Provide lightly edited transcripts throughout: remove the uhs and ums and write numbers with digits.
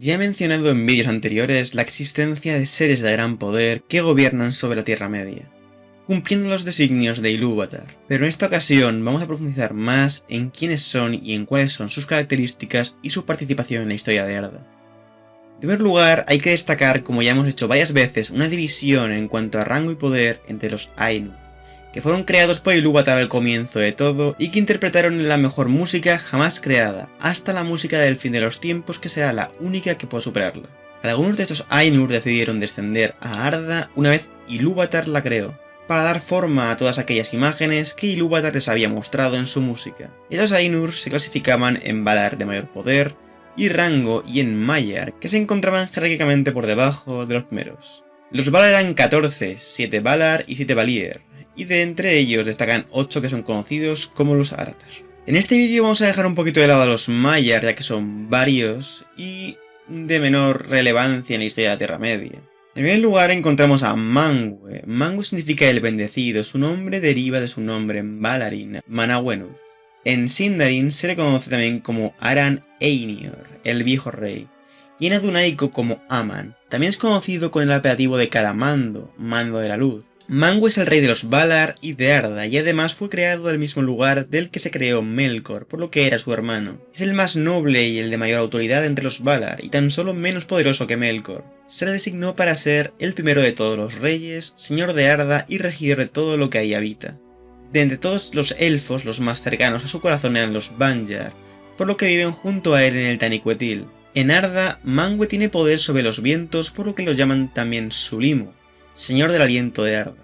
Ya he mencionado en vídeos anteriores la existencia de seres de gran poder que gobiernan sobre la Tierra Media, cumpliendo los designios de Ilúvatar, pero en esta ocasión vamos a profundizar más en quiénes son y en cuáles son sus características y su participación en la historia de Arda. En primer lugar, hay que destacar, como ya hemos hecho varias veces, una división en cuanto a rango y poder entre los Ainur, que fueron creados por Ilúvatar al comienzo de todo y que interpretaron la mejor música jamás creada, hasta la música del fin de los tiempos, que será la única que pueda superarla. Algunos de estos Ainur decidieron descender a Arda una vez Ilúvatar la creó, para dar forma a todas aquellas imágenes que Ilúvatar les había mostrado en su música. Esos Ainur se clasificaban en Valar de mayor poder y rango y en Maiar, que se encontraban jerárquicamente por debajo de los primeros. Los Valar eran 14, 7 Valar y 7 Valier, y de entre ellos destacan 8 que son conocidos como los Aratar. En este vídeo vamos a dejar un poquito de lado a los Maiar, ya que son varios y de menor relevancia en la historia de la Tierra Media. En primer lugar encontramos a Manwë. Manwë significa el bendecido, su nombre deriva de su nombre en Valarin, Manawënuth. En Sindarin se le conoce también como Aran Einior, el viejo rey, y en Adunaico como Aman. También es conocido con el apelativo de Caramando, mando de la luz. Manwë es el rey de los Valar y de Arda, y además fue creado del mismo lugar del que se creó Melkor, por lo que era su hermano. Es el más noble y el de mayor autoridad entre los Valar, y tan solo menos poderoso que Melkor. Se le designó para ser el primero de todos los reyes, señor de Arda y regidor de todo lo que ahí habita. De entre todos los elfos, los más cercanos a su corazón eran los Vanjar, por lo que viven junto a él en el Taniquetil. En Arda, Manwë tiene poder sobre los vientos, por lo que los llaman también Sulimo, señor del aliento de Arda,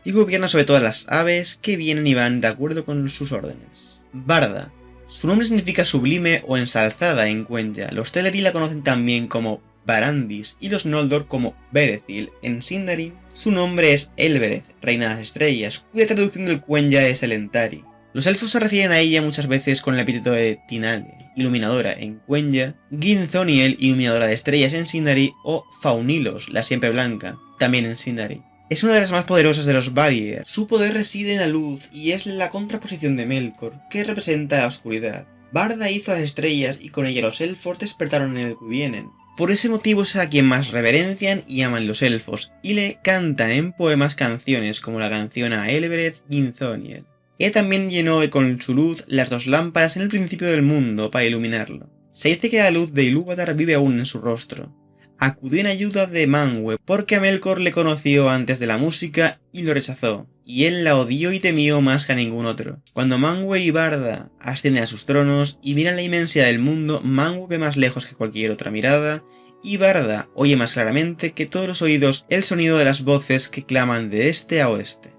y gobierna sobre todas las aves que vienen y van de acuerdo con sus órdenes. Barda. Su nombre significa sublime o ensalzada en Quenya. Los Teleri la conocen también como Barandis y los Noldor como Berethil. En Sindarin, su nombre es Elbereth, reina de las estrellas, cuya traducción del Quenya es Elentari. Los elfos se refieren a ella muchas veces con el epíteto de Tinale, iluminadora en Quenya, Githoniel, iluminadora de estrellas en Sindari, o Faunilos, la siempre blanca, también en Sindari. Es una de las más poderosas de los Valier. Su poder reside en la luz y es la contraposición de Melkor, que representa la oscuridad. Barda hizo las estrellas y con ella los elfos despertaron en el que vienen. Por ese motivo es a quien más reverencian y aman los elfos, y le cantan en poemas canciones como la canción a Elbereth Githoniel. Ella también llenó con su luz las dos lámparas en el principio del mundo para iluminarlo. Se dice que la luz de Ilúvatar vive aún en su rostro. Acudió en ayuda de Manwë porque a Melkor le conoció antes de la música y lo rechazó, y él la odió y temió más que a ningún otro. Cuando Manwë y Barda ascienden a sus tronos y miran la inmensidad del mundo, Manwë ve más lejos que cualquier otra mirada, y Barda oye más claramente que todos los oídos el sonido de las voces que claman de este a oeste.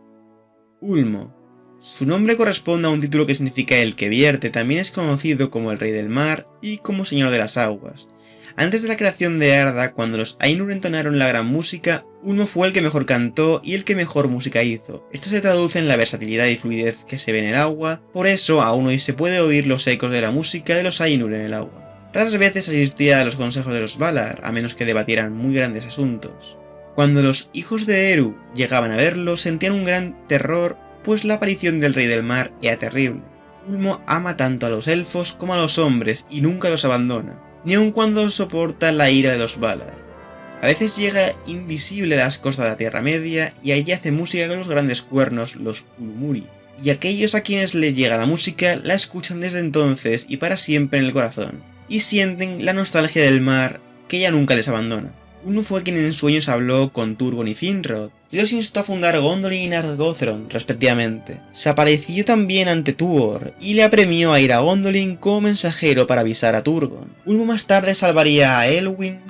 Ulmo. Su nombre corresponde a un título que significa el que vierte. También es conocido como el rey del mar y como señor de las aguas. Antes de la creación de Arda, cuando los Ainur entonaron la gran música, Ulmo fue el que mejor cantó y el que mejor música hizo. Esto se traduce en la versatilidad y fluidez que se ve en el agua, por eso aún hoy se puede oír los ecos de la música de los Ainur en el agua. Raras veces asistía a los consejos de los Valar, a menos que debatieran muy grandes asuntos. Cuando los hijos de Eru llegaban a verlo, sentían un gran terror, pues la aparición del rey del mar era terrible. Ulmo ama tanto a los elfos como a los hombres y nunca los abandona, ni aun cuando soporta la ira de los Valar. A veces llega invisible a las costas de la Tierra Media y allí hace música con los grandes cuernos, los Ulumuri, y aquellos a quienes les llega la música la escuchan desde entonces y para siempre en el corazón, y sienten la nostalgia del mar que ya nunca les abandona. Ulmo fue quien en sueños habló con Turgon y Finrod, y los instó a fundar Gondolin y Nargothrond, respectivamente. Se apareció también ante Tuor, y le apremió a ir a Gondolin como mensajero para avisar a Turgon. Ulmo más tarde salvaría a Elwyn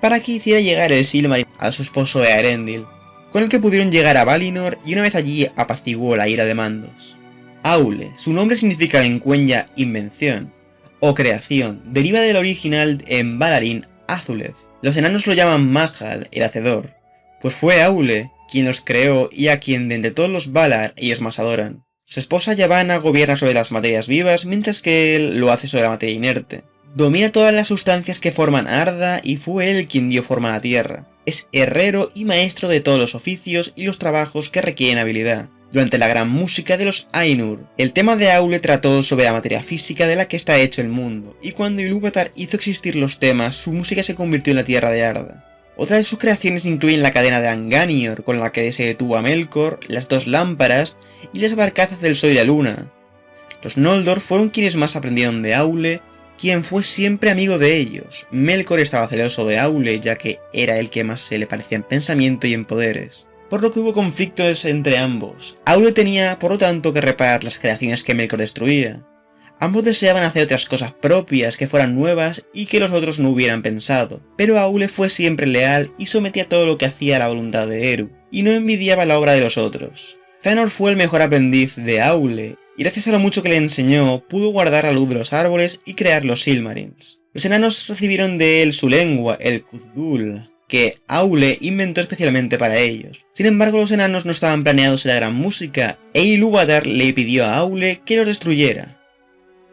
para que hiciera llegar el Silmaril a su esposo Eärendil, con el que pudieron llegar a Valinor y una vez allí apaciguó la ira de Mandos. Aule, su nombre significa en Quenya invención, o creación, deriva del original en Valarin Azuleth. Los enanos lo llaman Mahal, el hacedor, pues fue Aule quien los creó y a quien de entre todos los Valar ellos más adoran. Su esposa Yavanna gobierna sobre las materias vivas, mientras que él lo hace sobre la materia inerte. Domina todas las sustancias que forman Arda y fue él quien dio forma a la tierra. Es herrero y maestro de todos los oficios y los trabajos que requieren habilidad. durante la gran música de los Ainur. El tema de Aule trató sobre la materia física de la que está hecho el mundo, y cuando Ilúvatar hizo existir los temas, su música se convirtió en la tierra de Arda. Otras de sus creaciones incluyen la cadena de Anganior, con la que se detuvo a Melkor, las dos lámparas y las barcazas del sol y la luna. Los Noldor fueron quienes más aprendieron de Aule, quien fue siempre amigo de ellos. Melkor estaba celoso de Aule, ya que era el que más se le parecía en pensamiento y en poderes, por lo que hubo conflictos entre ambos. Aule tenía, por lo tanto, que reparar las creaciones que Melkor destruía. Ambos deseaban hacer otras cosas propias que fueran nuevas y que los otros no hubieran pensado, pero Aule fue siempre leal y sometía todo lo que hacía a la voluntad de Eru, y no envidiaba la obra de los otros. Fëanor fue el mejor aprendiz de Aule, y gracias a lo mucho que le enseñó, pudo guardar la luz de los árboles y crear los Silmarils. Los enanos recibieron de él su lengua, el Kuzdul, que Aule inventó especialmente para ellos. Sin embargo, los enanos no estaban planeados en la gran música, e Ilúvatar le pidió a Aule que los destruyera.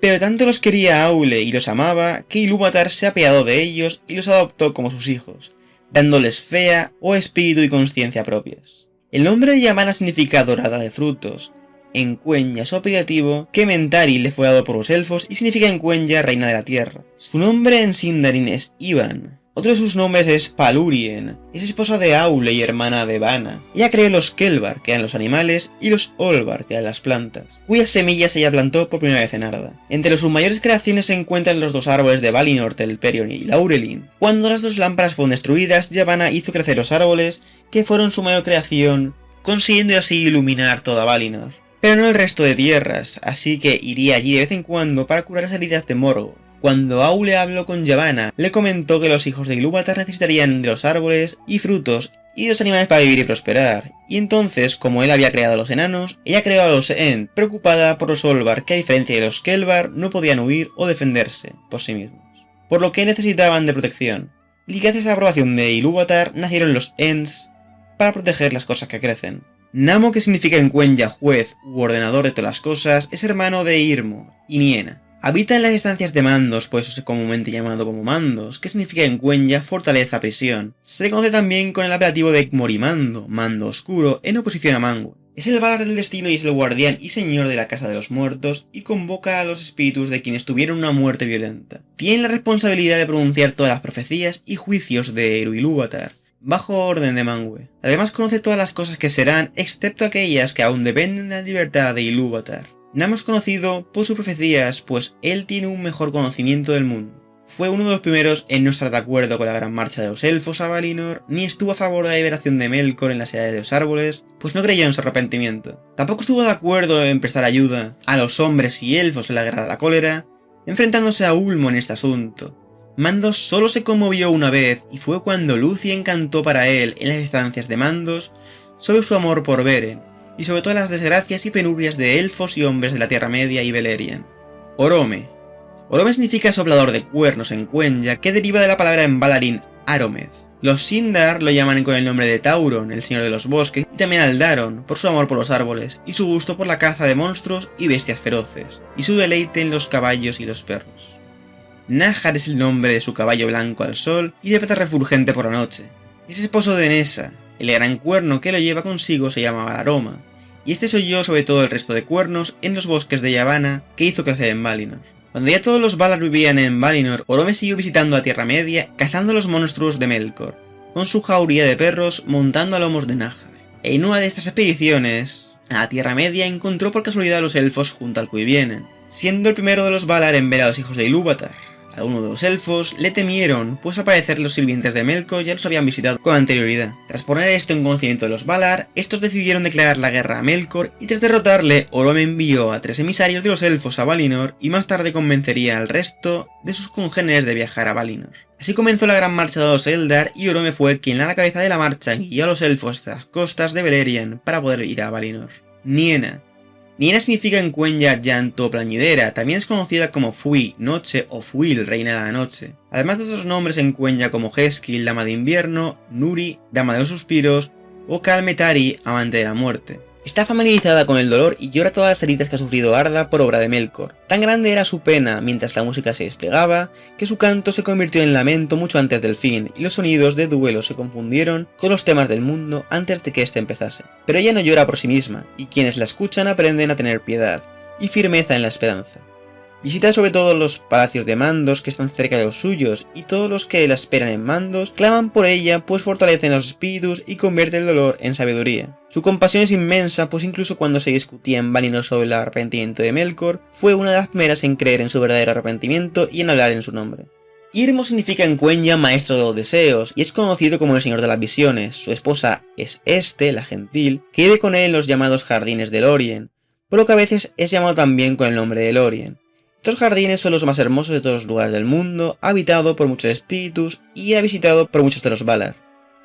Pero tanto los quería Aule y los amaba, que Ilúvatar se apiadó de ellos y los adoptó como sus hijos, dándoles fea o espíritu y conciencia propias. El nombre de Yavanna significa dorada de frutos. En Quenya es apelativo que Mentari le fue dado por los elfos y significa en Quenya reina de la tierra. Su nombre en Sindarin es Ivan. Otro de sus nombres es Palurien. Es esposa de Aule y hermana de Vanna. Ella creó los Kelvar, que eran los animales, y los Olvar, que eran las plantas, cuyas semillas ella plantó por primera vez en Arda. Entre sus mayores creaciones se encuentran los dos árboles de Valinor, Telperion y Laurelin. Cuando las dos lámparas fueron destruidas, Yavanna hizo crecer los árboles, que fueron su mayor creación, consiguiendo así iluminar toda Valinor. Pero no el resto de tierras, así que iría allí de vez en cuando para curar las heridas de Morgoth. Cuando Aule habló con Yavanna, le comentó que los hijos de Ilúvatar necesitarían de los árboles y frutos y los animales para vivir y prosperar, y entonces, como él había creado a los enanos, ella creó a los Ent, preocupada por los Olvar, que a diferencia de los Kelvar, no podían huir o defenderse por sí mismos, por lo que necesitaban de protección. Y gracias a la aprobación de Ilúvatar, nacieron los Ents para proteger las cosas que crecen. Namo, que significa en Quenya juez u ordenador de todas las cosas, es hermano de Irmo y Niena. Habita en las estancias de Mandos, por eso es comúnmente llamado como Mandos, que significa en Quenya fortaleza, prisión. Se le conoce también con el apelativo de Morimando, mando oscuro, en oposición a Manwë. Es el Valar del destino y es el guardián y señor de la casa de los muertos, y convoca a los espíritus de quienes tuvieron una muerte violenta. Tiene la responsabilidad de pronunciar todas las profecías y juicios de Eru Ilúvatar, bajo orden de Manwë. Además conoce todas las cosas que serán, excepto aquellas que aún dependen de la libertad de Ilúvatar. Namo es conocido por sus profecías, pues él tiene un mejor conocimiento del mundo. Fue uno de los primeros en no estar de acuerdo con la gran marcha de los elfos a Valinor, ni estuvo a favor de la liberación de Melkor en las edades de los árboles, pues no creyó en su arrepentimiento. Tampoco estuvo de acuerdo en prestar ayuda a los hombres y elfos en la guerra de la cólera, enfrentándose a Ulmo en este asunto. Mandos solo se conmovió una vez, y fue cuando Lúthien cantó para él en las estancias de Mandos sobre su amor por Beren, y sobre todas las desgracias y penurias de elfos y hombres de la Tierra Media y Beleriand. Orome. Orome significa soplador de cuernos en Quenya, que deriva de la palabra en Valarin Arometh. Los Sindar lo llaman con el nombre de Tauron, el señor de los bosques, y también Aldaron, por su amor por los árboles, y su gusto por la caza de monstruos y bestias feroces, y su deleite en los caballos y los perros. Nahar es el nombre de su caballo blanco al sol y de plata refulgente por la noche. Es esposo de Nessa. El gran cuerno que lo lleva consigo se llama Valaroma, y este se oyó sobre todo el resto de cuernos en los bosques de Yavanna que hizo crecer en Valinor. Cuando ya todos los Valar vivían en Valinor, Orome siguió visitando la Tierra Media, cazando los monstruos de Melkor, con su jauría de perros montando a lomos de Nahar. En una de estas expediciones a la Tierra Media encontró por casualidad a los elfos junto al Cuivienen, siendo el primero de los Valar en ver a los hijos de Ilúvatar. Algunos de los elfos le temieron, pues al parecer los sirvientes de Melkor ya los habían visitado con anterioridad. Tras poner esto en conocimiento de los Valar, estos decidieron declarar la guerra a Melkor, y tras derrotarle, Orome envió a 3 emisarios de los elfos a Valinor, y más tarde convencería al resto de sus congéneres de viajar a Valinor. Así comenzó la gran marcha de los Eldar, y Orome fue quien a la cabeza de la marcha guió a los elfos hacia las costas de Beleriand para poder ir a Valinor. Niena. Niena significa en Quenya llanto o plañidera, también es conocida como Fui, noche o Fuil, reina de la noche. Además de otros nombres en Quenya como Heskil, dama de invierno, Nuri, dama de los suspiros, o Kalmetari, amante de la muerte. Está familiarizada con el dolor y llora todas las heridas que ha sufrido Arda por obra de Melkor. Tan grande era su pena mientras la música se desplegaba, que su canto se convirtió en lamento mucho antes del fin, y los sonidos de duelo se confundieron con los temas del mundo antes de que éste empezase. Pero ella no llora por sí misma, y quienes la escuchan aprenden a tener piedad y firmeza en la esperanza. Visita sobre todo los palacios de Mandos que están cerca de los suyos, y todos los que la esperan en Mandos claman por ella, pues fortalecen los espíritus y convierte el dolor en sabiduría. Su compasión es inmensa, pues incluso cuando se discutía en Valinor sobre el arrepentimiento de Melkor, fue una de las primeras en creer en su verdadero arrepentimiento y en hablar en su nombre. Irmo significa en Quenya maestro de los deseos, y es conocido como el señor de las visiones. Su esposa es la gentil, que vive con él en los llamados jardines de Lórien, por lo que a veces es llamado también con el nombre de Lórien. Estos jardines son los más hermosos de todos los lugares del mundo, habitado por muchos espíritus y ha visitado por muchos de los Valar.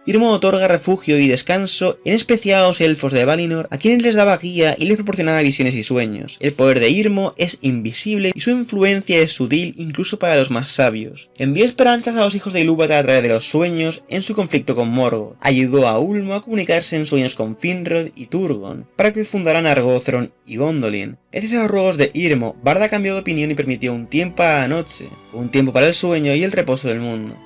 Irmo otorga refugio y descanso, en especial a los elfos de Valinor, a quienes les daba guía y les proporcionaba visiones y sueños. El poder de Irmo es invisible y su influencia es sutil incluso para los más sabios. Envió esperanzas a los hijos de Ilúvatar a través de los sueños en su conflicto con Morgoth. Ayudó a Ulmo a comunicarse en sueños con Finrod y Turgon, para que fundaran Argothrond y Gondolin. Gracias a los ruegos de Irmo, Barda cambió de opinión y permitió un tiempo para la noche, un tiempo para el sueño y el reposo del mundo.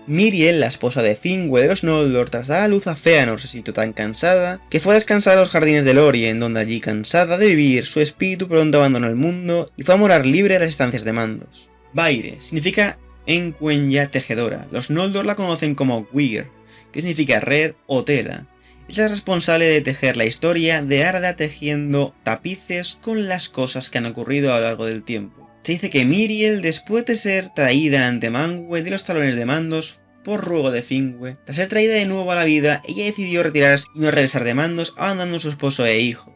Miriel, la esposa de Finwë de los Noldor, tras dar a luz a Fëanor, se sintió tan cansada que fue a descansar a los jardines de Lórien, donde allí, cansada de vivir, su espíritu pronto abandonó el mundo y fue a morar libre a las estancias de Mandos. Vaire significa en Quenya tejedora. Los Noldor la conocen como Gwir, que significa red o tela. Es la responsable de tejer la historia de Arda tejiendo tapices con las cosas que han ocurrido a lo largo del tiempo. Se dice que Miriel, después de ser traída ante Manwë de los talones de Mandos por ruego de Finwë, tras ser traída de nuevo a la vida, ella decidió retirarse y no regresar de Mandos, abandonando a su esposo e hijo,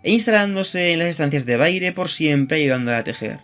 e instalándose en las estancias de Vaire por siempre, ayudándola a tejer.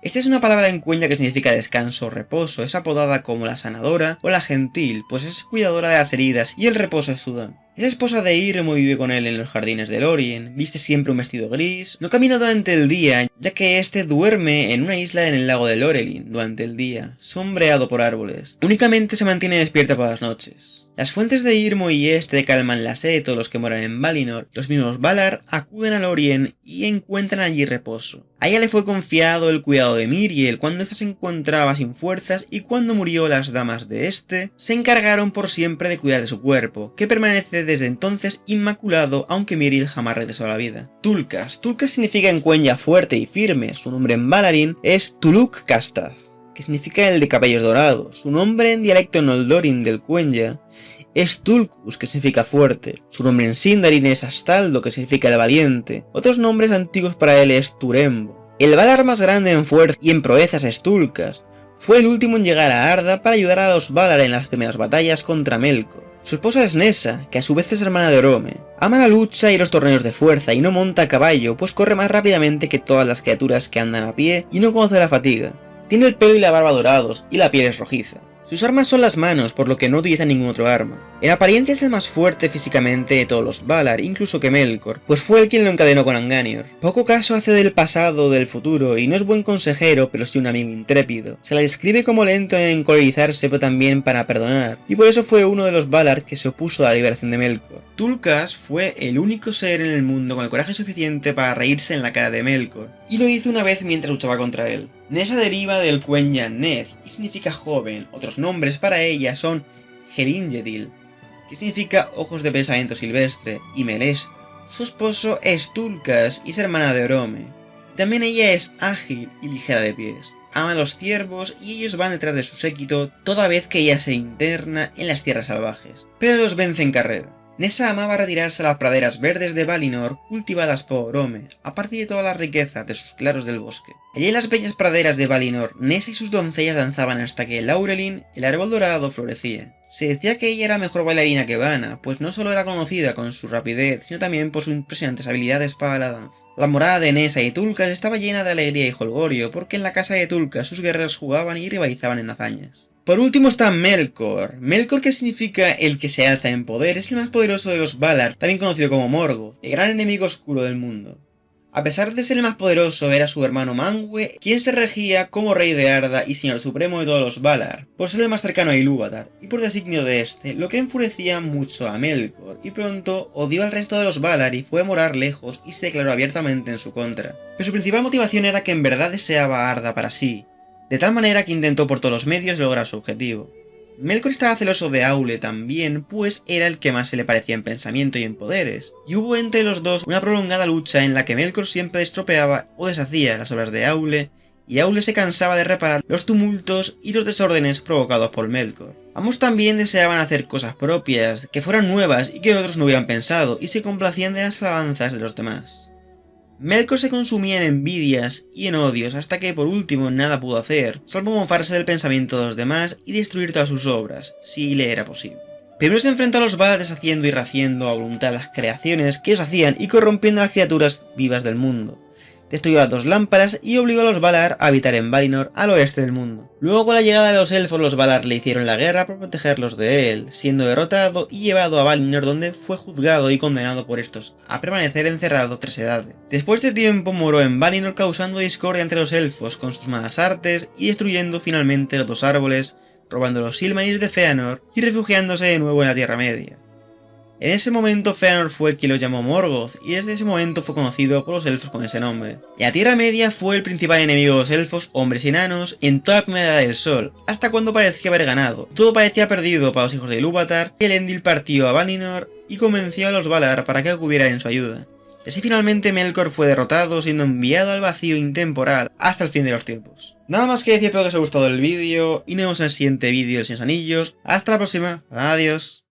Esta es una palabra en Quenya que significa descanso o reposo. Es apodada como la sanadora o la gentil, pues es cuidadora de las heridas y el reposo es su don. Es esposa de Irmo y vive con él en los jardines de Lórien. Viste siempre un vestido gris. No camina durante el día, ya que este duerme en una isla en el lago de Lorelin durante el día, sombreado por árboles. Únicamente se mantiene despierta por las noches. Las fuentes de Irmo y calman la sed de todos los que moran en Valinor. Los mismos Valar acuden a Lórien y encuentran allí reposo. A ella le fue confiado el cuidado de Miriel cuando ésta se encontraba sin fuerzas, y cuando murió las damas de se encargaron por siempre de cuidar de su cuerpo, que permanece desde entonces inmaculado, aunque Miriel jamás regresó a la vida. Tulkas significa en Quenya fuerte y firme. Su nombre en Valarin es Tuluk Kastaz, que significa el de cabellos dorados. Su nombre en dialecto Noldorin del Quenya es Tulkus, que significa fuerte. Su nombre en Sindarin es Astaldo, que significa el valiente. Otros nombres antiguos para él es Turembo. El Valar más grande en fuerza y en proezas es Tulkas. Fue el último en llegar a Arda para ayudar a los Valar en las primeras batallas contra Melkor. Su esposa es Nessa, que a su vez es hermana de Orome. Ama la lucha y los torneos de fuerza y no monta a caballo, pues corre más rápidamente que todas las criaturas que andan a pie y no conoce la fatiga. Tiene el pelo y la barba dorados y la piel es rojiza. Sus armas son las manos, por lo que no utiliza ningún otro arma. En apariencia es el más fuerte físicamente de todos los Valar, incluso que Melkor, pues fue él quien lo encadenó con Anganior. Poco caso hace del pasado o del futuro, y no es buen consejero, pero sí un amigo intrépido. Se la describe como lento en encolerizarse, pero también para perdonar, y por eso fue uno de los Valar que se opuso a la liberación de Melkor. Tulkas fue el único ser en el mundo con el coraje suficiente para reírse en la cara de Melkor, y lo hizo una vez mientras luchaba contra él. Nessa deriva del Quenya Neth y significa joven. Otros nombres para ella son Herinjedil, que significa ojos de pensamiento silvestre, y Melesta. Su esposo es Tulkas y es hermana de Orome. También ella es ágil y ligera de pies. Ama a los ciervos y ellos van detrás de su séquito toda vez que ella se interna en las tierras salvajes, pero los vence en carrera. Nessa amaba retirarse a las praderas verdes de Valinor cultivadas por Orome, a partir de toda la riqueza de sus claros del bosque. Allí en las bellas praderas de Valinor, Nessa y sus doncellas danzaban hasta que Laurelin, el árbol dorado, florecía. Se decía que ella era mejor bailarina que Vana, pues no solo era conocida con su rapidez, sino también por sus impresionantes habilidades para la danza. La morada de Nessa y Tulkas estaba llena de alegría y jolgorio, porque en la casa de Tulkas sus guerreros jugaban y rivalizaban en hazañas. Por último está Melkor. Melkor, que significa el que se alza en poder, es el más poderoso de los Valar, también conocido como Morgoth, el gran enemigo oscuro del mundo. A pesar de ser el más poderoso, era su hermano Manwë quien se regía como rey de Arda y señor supremo de todos los Valar, por ser el más cercano a Ilúvatar, y por designio de este, lo que enfurecía mucho a Melkor, y pronto odió al resto de los Valar y fue a morar lejos y se declaró abiertamente en su contra. Pero su principal motivación era que en verdad deseaba a Arda para sí, de tal manera que intentó por todos los medios lograr su objetivo. Melkor estaba celoso de Aule también, pues era el que más se le parecía en pensamiento y en poderes, y hubo entre los dos una prolongada lucha en la que Melkor siempre estropeaba o deshacía las obras de Aule, y Aule se cansaba de reparar los tumultos y los desórdenes provocados por Melkor. Ambos también deseaban hacer cosas propias, que fueran nuevas y que otros no hubieran pensado, y se complacían de las alabanzas de los demás. Melkor se consumía en envidias y en odios hasta que por último nada pudo hacer, salvo mofarse del pensamiento de los demás y destruir todas sus obras, si le era posible. Primero se enfrentó a los Valar deshaciendo y rehaciendo a voluntad las creaciones que ellos hacían y corrompiendo a las criaturas vivas del mundo. Destruyó las dos lámparas y obligó a los Valar a habitar en Valinor, al oeste del mundo. Luego, con la llegada de los elfos, los Valar le hicieron la guerra para protegerlos de él, siendo derrotado y llevado a Valinor, donde fue juzgado y condenado por estos a permanecer encerrado 3 edades. Después de tiempo moró en Valinor causando discordia entre los elfos con sus malas artes y destruyendo finalmente los 2 árboles, robando los Silmarils de Fëanor y refugiándose de nuevo en la Tierra Media. En ese momento Fëanor fue quien lo llamó Morgoth, y desde ese momento fue conocido por los elfos con ese nombre. La Tierra Media fue el principal enemigo de los elfos, hombres y enanos, en toda la primera edad del Sol, hasta cuando parecía haber ganado. Todo parecía perdido para los hijos de Ilúvatar, y Elendil partió a Valinor y convenció a los Valar para que acudieran en su ayuda. Y así finalmente Melkor fue derrotado, siendo enviado al vacío intemporal hasta el fin de los tiempos. Nada más que decir, espero que os haya gustado el vídeo, y nos vemos en el siguiente vídeo de Los Anillos. Hasta la próxima, adiós.